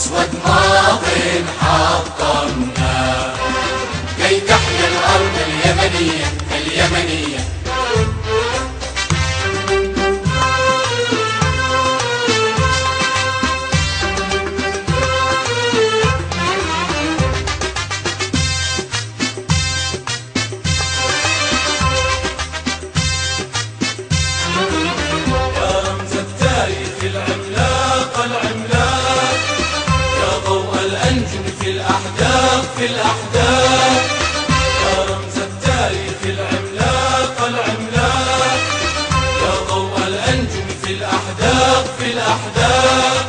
أسود ماض حطمنا كي تحيا الأرض اليمنية اليمنية. في الأحداث يا رمز التاريخ العملاق العملاق، يا ضوء الأنجم في الأحداث في الأحداث.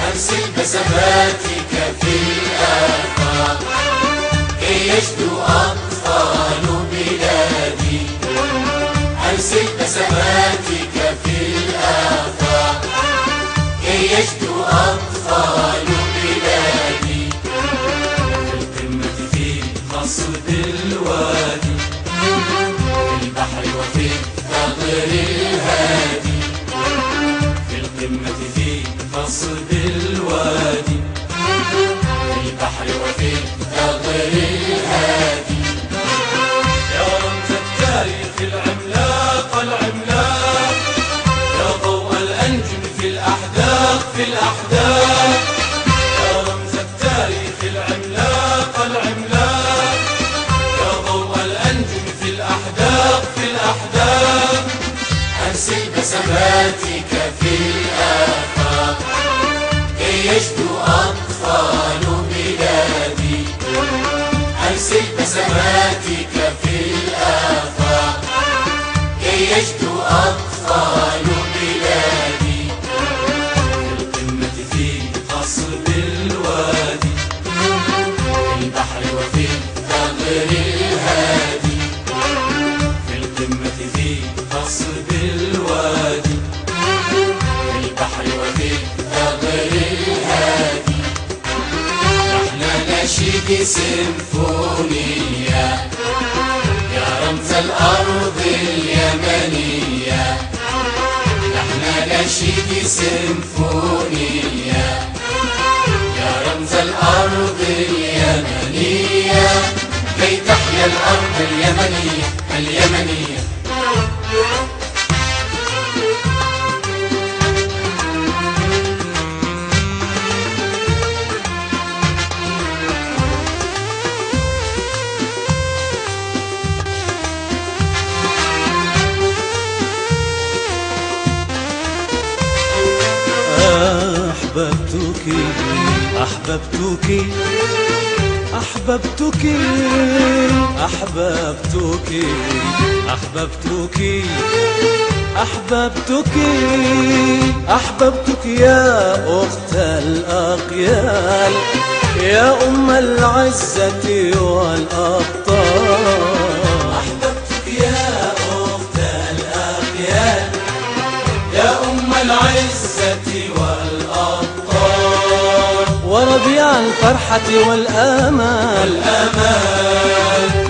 أرسل بسماتك في الآفاق كي يشدو أطفال بلادي. أرسل بسماتك في الآفاق كي يشدو أطفال بلادي. قصد الوادي في البحر وفي الثغر الهادي. في القمة في قصد الوادي في البحر وفي الثغر الهادي. يا رمز التاريخ العملاق العملاق، يا ضوء الأنجم في الأحداث في الأحداث. يا رمز التاريخ العملاق العملاق، في الأحداث. أرسل بسماتك في الآفاق كي يشدو أطفال بلادي. أرسل بسماتك في الآفاق كي يشدو أطفال بلادي. في القمة في قصد الوادي في البحر وفي الثغر الهادي. في قصد الوادي في البحر وفي الثغر الهادي. نحن نشيد سيمفونية يا رمز الأرض اليمنية. نحن نشيد سيمفونية يا رمز الأرض اليمنية كي تحيا الأرض اليمنية اليمنية. أحببتك أحببتك أحببتك أحببتك أحببتك أحببتك أحببتك يا أخت الأقيال، يا أم العزة والأبطال. أحببتك يا أخت الأقيال، يا أم العزة والأبطال. وربيع الفرحة والآمال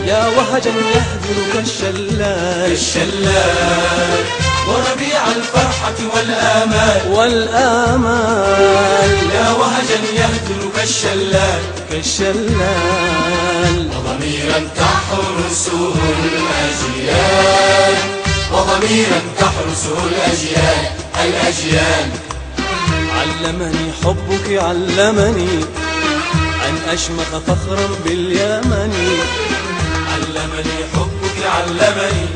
يا وهجا يهدرك الشلال الشلال. وربيع الفرحة والآمال يا وهجا يهدرك الشلال كالشلال. وضميرا تحرسه الأجيال، وضميرا تحرسه الأجيال الأجيال. علمني حبك علمني أن أشمخ فخرا باليمن. علمني حبك علمني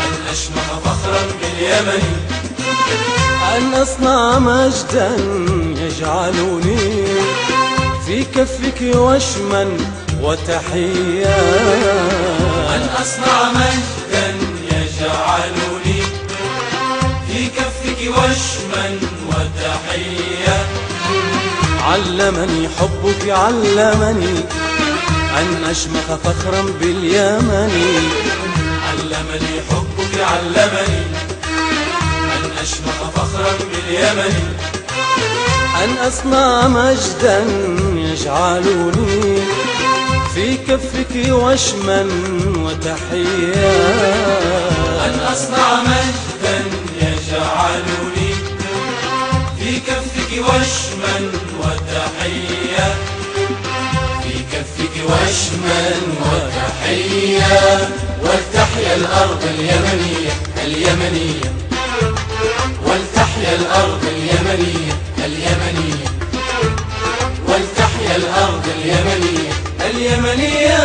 أن أشمخ فخرا باليمن. أن أصنع مجدا يجعلني في كفك وشما وتحيا. أن أصنع مجدا يجعلني في كفك وشما وتحية. علمني حبك علمني أن أشمخ فخرا باليمن. علمني حبك علمني أن أشمخ فخرا باليمن. أن أصنع مجدا يجعلني في كفك وشما وتحيا. أن أصنع مجدا يجعلني في كفك وشما وتحية في كفك وشما وتحية ولتحيا الأرض اليمنية اليمنية ولتحيا الأرض اليمنية اليمنية ولتحيا الأرض اليمنية اليمنية